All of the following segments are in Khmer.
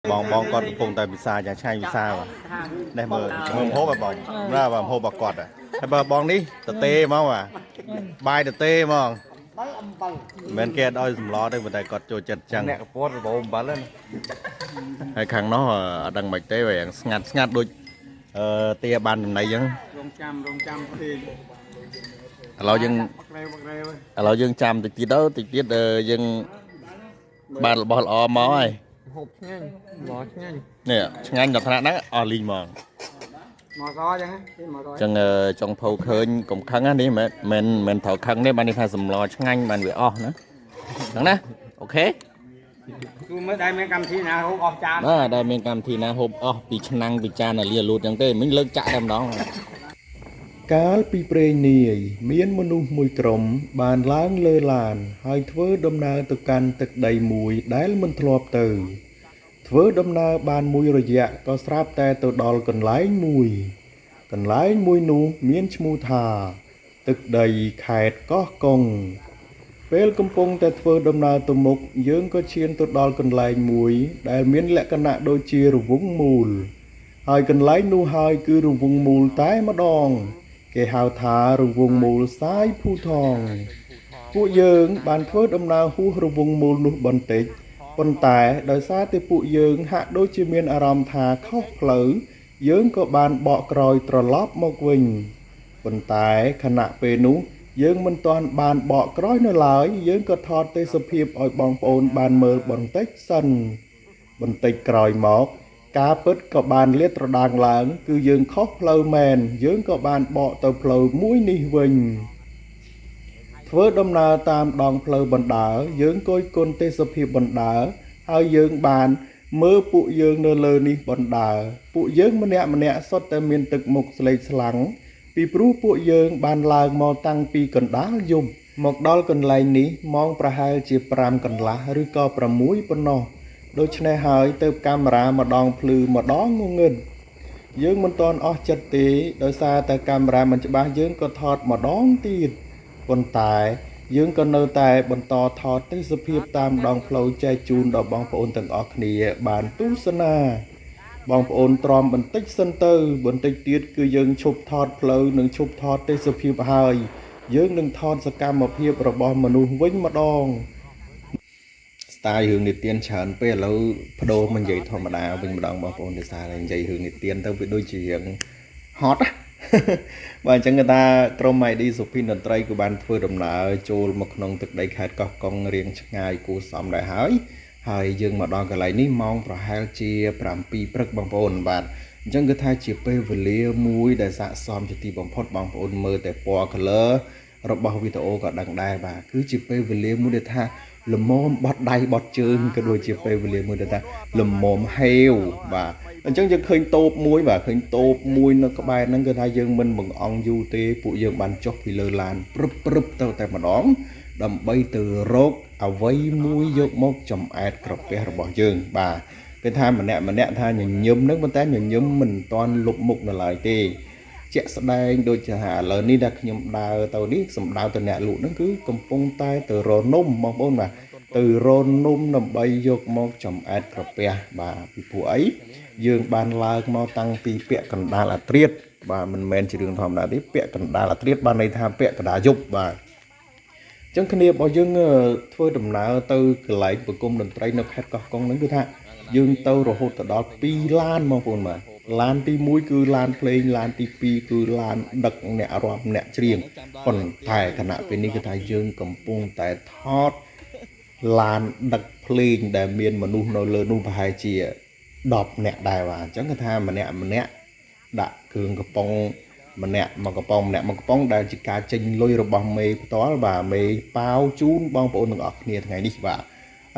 bong con cùng tại bị xa chẳng chanh bị xa mà đây mờ hố bà bong ra và hố bà cọt à hay bà bong đi tê máu à bài tê mà men kia đôi sầm ló đây vừa tại cọt trôi chật chăng nè cọt bộ bắn lên hay khang nó đằng mạch tê vậy ngặt đôi tia bàn này chứเรายังจำติดติดđóติดติดยังบาลบอลอมอยเนี่ยงานจากธนานักอลิงมองจังจงเผาเคยกลมครั้งนี้มันเผาครั้งนี้มันในทางสำรองงานมันไปอ้อนะดังนะโอเคคือไม่ได้เมกรรมที่นะฮุบออกจานได้เมกรรมที่นะฮุบอ้อปีชนังปีจานเรียรูดจังเต้ไม่เลิกจ่าดำน้องកាលពីព្រេងនាយមានមនុស្សមួយក្រុមបានឡើងលើឡានហើយធ្វើដំណើរទៅកាន់ទឹកដីមួយដែលមិនធ្លាប់ទៅធ្វើដំណើរបានមួយរយៈក៏ស្រាប់តែទៅដល់កន្លែងមួយកន្លែងមួយនោះមានឈ្មោះថាទឹកដីខេត្តកោះកុងពេលកំពុងតែធ្វើដំណើរទៅមុខយើងក៏ឈានទៅដល់កន្លែងមួយដែលមានលក្ខណៈដូចជារង្វង់មូលហើយកន្លែងនោះហើយគឺរង្វង់មូលតែម្ដងគេហៅថារង្វង់មូលសាយភូថងពួកយើងបានធ្វើដំណើរហួសរង្វង់មូលនោះបន្តិចប៉ុន្តែដោយសារតែពួកយើងហាក់ដូចជាមានអារម្មណ៍ថាខុសផ្លូវយើងក៏បានបកក្រោយត្រឡប់មកវិញប៉ុន្តែខណៈពេលនោះយើងមិនទាន់បានបកក្រោយនៅឡើយយើងក៏ថតទេសភាពឲ្យបងប្អូនបានមើលបន្តិចសិនបន្តិចក្រោយមកការពិតក៏បានលាតត្រដាងឡើងគឺយើងខុសផ្លូវមែនយើងក៏បានបកទៅផ្លូវមួយនេះវិញធ្វើដំណើរតាមដងផ្លូវបណ្ដើរយើងគយគន់ទេសភាពបណ្ដើរហើយយើងបានមើលពួកយើងនៅលើនេះបណ្ដើរពួកយើងម្នាក់សុទ្ធតែមានទឹកមុខស្លេកស្លាំងពីព្រោះពួកយើងបានឡើងមកតាំងពីកណ្ដាលយប់មកដល់កន្លែងនេះម៉ោងប្រហែលជា5កន្លះឬក៏6ប៉ុណ្ណោះដូច្នេះហើយទៅកាមេរ៉ាម្ដងភ្លឺម្ដងងងឹតយើងមិនទាន់អស់ចិត្តទេដោយសារតែកាមេរ៉ាមិនច្បាស់យើងក៏ថតម្ដងទៀតប៉ុន្តែយើងក៏នៅតែបន្តថតទេសភាពតាមដងផ្លូវចែកជូនដល់បងប្អូនទាំងអស់គ្នាបានទស្សនាបងប្អូនទ្រាំបន្តិចសិនទៅបន្តិចទៀតគឺយើងឈប់ថតផ្លូវនិងឈប់ថតទេសភាពហើយយើងនឹងថតសកម្មភាពរបស់មនុស្សវិញម្ដងស្តាយរឿងនិទានច្រើនពេលឥឡូវបដូរមកនិយាយធម្មតាវិញម្ដងបងប្អូនទេសារនិយាយរឿងនិទានទៅវាដូចជារឿងហត់បាទអញ្ចឹងគេថាក្រុម ID សុភិនតន្ត្រីក៏បានធ្វើដំណើរចូលមកក្នុងទឹកដីខេត្តកោះកុងរៀងឆ្ងាយគួរសមដែរហើយយើងមកដល់កន្លែងនេះម៉ោងប្រហែលជា7ព្រឹកបងប្អូនបាទអញ្ចឹងគឺថាជាពេលវេលាមួយដែលស័ក្តិសមជាទីបំផុតបងប្អូនមើលតែពណ៌ color របស់វីដេអូក៏ដឹងដែរបាទគឺជាពេលវេលាមួយដែលថាលំមបត់ដៃបត់ជើងក៏ដូចជាពេលវេលាមួយដែលថាលំមហេវបាទអញ្ចឹងយើងឃើញតូបមួយបាទឃើញតូបមួយនៅក្បែរហ្នឹងគឺថាយើងមិនបង្អង់យូរទេពួកយើងបានចុះពីលើឡានព្រឹបទៅតែម្ដងដើម្បីទៅរកអ្វីមួយយកមកចំអែតក្រពះរបស់យើងបាទគេថាម្នាក់ថាញញឹមហ្នឹងប៉ុន្តែញញឹមមិនតាន់លុបមុខនៅឡើយទេជាក់ស្ដែងដូចជាឥឡូវនេះដែលខ្ញុំដើរទៅនេះសំដៅទៅអ្នកលក់ហ្នឹងគឺកំពុងតែទៅរនំបងប្អូនបាទទៅរនំដើម្បីយកមកចំអែតក្រពះបាទពីព្រោះអីយើងបានឡើងមកតាំងពីពាក់កណ្ដាលអាត្រៀតបាទមិនមែនជារឿងធម្មតាទេពាក់កណ្ដាលអាត្រៀតបានន័យថាពាក់កណ្ដាលយប់បាទអញ្ចឹងគ្នារបស់យើងធ្វើដំណើរទៅកន្លែងប្រគំតន្ត្រីនៅខេត្តកោះកុងហ្នឹងគឺថាយើងទៅរហូតដល់2ឡានបងប្អូនបាទឡានទី1គឺឡានភ្លេងឡានទី2គឺឡានដឹកអ្នករាប់អ្នកច្រៀងប៉ុន្តែខណៈពេលនេះគឺថាយើងកំពុងតែថតឡានដឹកភ្លេងដែលមានមនុស្សនៅលើនោះប្រហែលជា10អ្នកដែរបាទអញ្ចឹងគឺថាម្នាក់ដាក់គ្រឿងកំប៉ុងម្នាក់មកកំប៉ុងដែលជាការចេញលុយរបស់មេផ្ទាល់បាទមេប៉ាវជូនបងប្អូនទាំងអស់គ្នាថ្ងៃនេះបាទ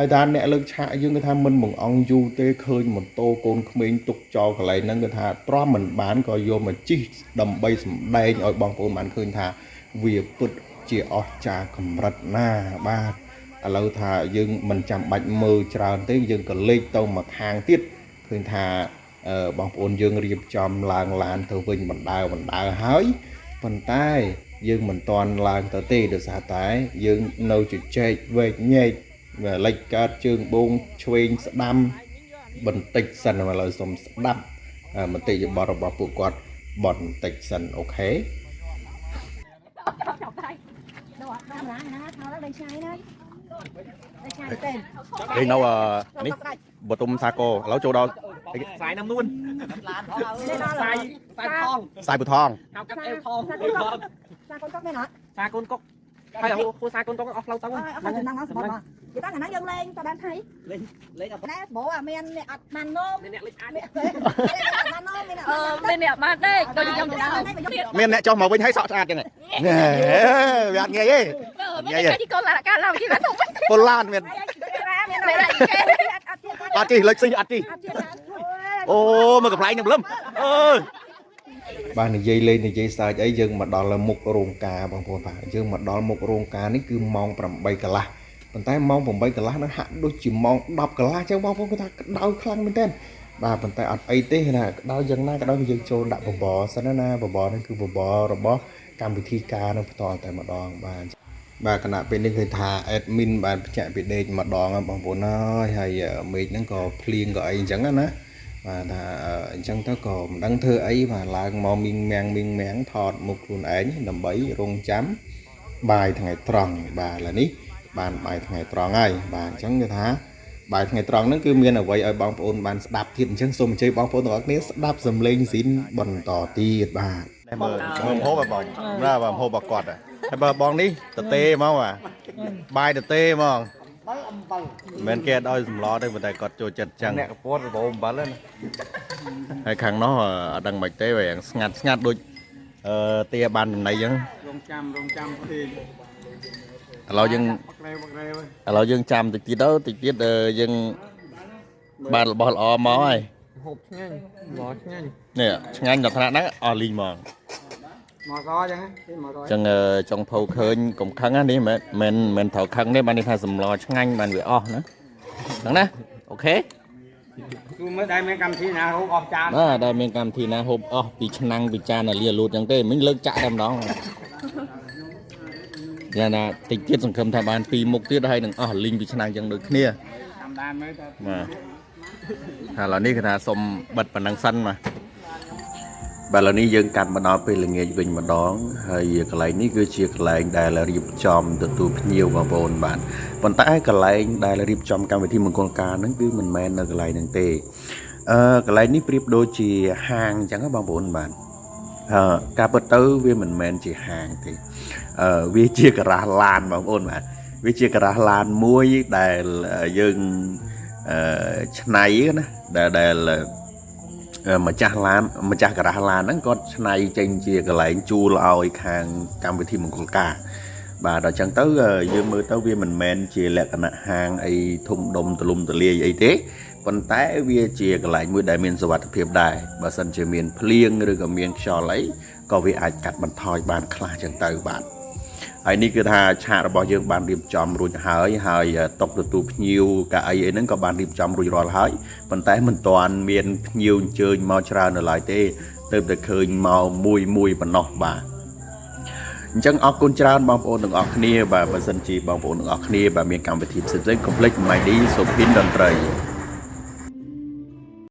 ហើយថាអ្នកលើកឆាកយើងគឺថាមិនបង្អង់យូរទេឃើញម៉ូតូកូនក្មេងទុកចោលកន្លែងហ្នឹងគឺថាទ្រាំមិនបានក៏យកមកជិះដើម្បីសម្ដែងឲ្យបងប្អូនបានឃើញថាវាពិតជាអស្ចារ្យកម្រិតណាបាទឥឡូវថាយើងមិនចាំបាច់មើលច្រើនទេយើងក៏លេចទៅមកខាងទៀតឃើញថាបងប្អូនយើងរៀបចំឡើងឡានទៅវិញបណ្ដើរហើយប៉ុន្តែយើងមិនទាន់ឡើងទៅទេដោយសារតែយើងនៅជជែកវែកញែកលិចកើតជើងបូងឆ្វេងស្ដាំ បន្តិចសិនមកលើសុំស្ដាប់មតិយោបល់របស់ពួកគាត់បន្តិចសិនអូខេ đây nấu ní bột tôm sa cô lẩu châu đo xài năm luôn xài xài bột thong sao cắt eo thon xa con cốc hay là cô xa con cốc ốc lâu tông chị ta là nó dâng lên tao đang thấy lấy bố à men ọt màn nôm lấy men nè mà đây tôi đi trong miền này cho màu bên thấy sọ sạt này nghe bạn nghe gì nghe gì con là ca lâu chứ là không con lan miền ăn chi lịch sinh ăn chi ô mà gặp lại nhầm lắm ơi បាននិយាយលេងនិយាយសើចអីយើងមកដល់មុខរោងការបងប្អូនបាទយើងមកដល់មុខរោងការនេះគឺម៉ោង 8 កន្លះប៉ុន្តែម៉ោង 8 កន្លះហ្នឹងហាក់ដូចជាម៉ោង 10 កន្លះអញ្ចឹងបងប្អូនគាត់ថាក្តៅខ្លាំងមែនទែនបាទប៉ុន្តែអត់អីទេណាក្តៅយ៉ាងណាក៏ដោយយើងចូលដាក់បបរសិនណាបបរហ្នឹងគឺបបររបស់កម្មវិធីការនឹងបន្តតែម្ដងបាទគណៈពេលនេះឃើញថា admin បានបច្ចាក់ពីដេកម្ដងបងប្អូនហើយមេឃហ្នឹងក៏ភ្លៀងក៏អីអញ្ចឹងណា បាទថាអញ្ចឹងទៅក៏មិនដឹងធ្វើអីបាទឡើងមកមីងមាំងថតមុខខ្លួនឯងដើម្បីរងចាំបាយថ្ងៃត្រង់បាទឥឡូវនេះបានបាយថ្ងៃត្រង់ហើយបាទអញ្ចឹងគេថាបាយថ្ងៃត្រង់ហ្នឹងគឺមានអ្វីឲ្យបងប្អូនបានស្ដាប់ទៀតអញ្ចឹងសូមអញ្ជើញបងប្អូនទាំងអស់គ្នាស្ដាប់សំឡេងស៊ីនបន្តទៀតបាទ មើលហូបបងណាបងហូបបគាត់ហើយបើបងនេះតទេមកបាយតទេហ្មងមិនគេឲ្យសម្លទេប៉ុន្តែគាត់ចូលចិត្តចឹងអ្នកកពតរបបអំបិលណាហើយខាងនោះអត់ដឹងមិនទេវាស្ងាត់ដូចទាបានចំណៃចឹង rong trăm thì ឥឡូវយើងចាំតិចទៀតទៅតិចទៀតយើងបានរបស់ល្អមកហើយ hộp nhanh bỏ nhanh នេះឆ្ងាញ់ដល់ថ្នាក់ហ្នឹងអស់លីងហ្មង mò to chẳng mò to ចឹងចង់ភៅឃើញកុំខឹងណានេះមិនត្រូវខឹងទេបាននេះថាសម្លឆ្ងាញ់បានវាអស់ណាហ្នឹងណាអូខេ cứ mới đây mấy cầm thi nào hộp ọt chạm បាទដែលមានកម្មវិធីណាហូបអស់ពីឆ្នាំងពីចានលាលូតចឹងទេមិញលើកចាក់តែម្ដងយ៉ាងណាតិចទៀតសង្ឃឹមថាបានពីរមុខទៀតហើយនឹងអស់លីងពីឆ្នាំងចឹងដូចគ្នា làm đàn mới ta បាទហើយឥឡូវនេះគឺថាសុំបិទប៉ុណ្ណឹងសិនបាទបាទឥឡូវនេះយើងកាត់មកដល់ពេលល្ងាចវិញម្ដងហើយកន្លែងនេះគឺជាកន្លែងដែលរៀបចំទទួលភ្ញៀវបងប្អូនបាទប៉ុន្តែកន្លែងដែលរៀបចំកម្មវិធីមង្គលការហ្នឹងគឺមិនមែននៅកន្លែងហ្នឹងទេកន្លែងនេះប្រៀបដូចជាហាងអញ្ចឹងបងប្អូនបាទការពិតទៅវាមិនមែនជាហាងទេវាជាការ៉ាសឡានបងប្អូនបាទវាជាការ៉ាសឡានមួយដែលយើងឆ្នៃណាដែលម្ចាស់ឡានម្ចាស់ការ៉ាសឡានហ្នឹងគាត់ឆ្នៃចេញជាកន្លែងជួលឲ្យខាងកម្មវិធីមង្គលការបាទដល់ចឹងទៅយើងមើលទៅវាមិនមែនជាលក្ខណៈហាងអីធំដុំទលំទលាយអីទេប៉ុន្តែវាជាកន្លែងមួយដែលមានសុវត្ថិភាពដែរបើសិនជាមានភ្លៀងឬក៏មានខ្យល់អីក៏វាអាចកាត់បន្ថយបានខ្លះចឹងទៅបាទហើយនេះគឺថាឆាករបស់យើងបានរៀបចំរួចហើយតុទទួលភ្ញៀវកាអីហ្នឹងក៏បានរៀបចំរួចរាល់ហើយប៉ុន្តែមិនទាន់មានភ្ញៀវអញ្ជើញមកច្រើននៅឡើយទេទើបតែឃើញមកមួយប៉ុណ្ណោះបាទអញ្ចឹងអរគុណច្រើនបងប្អូនទាំងអស់គ្នាបាទបើសិនជាបងប្អូនទាំងអស់គ្នាបាទមានកម្មវិធីផ្សេងៗកុំភ្លេច MyD សុភិនតន្ត្រី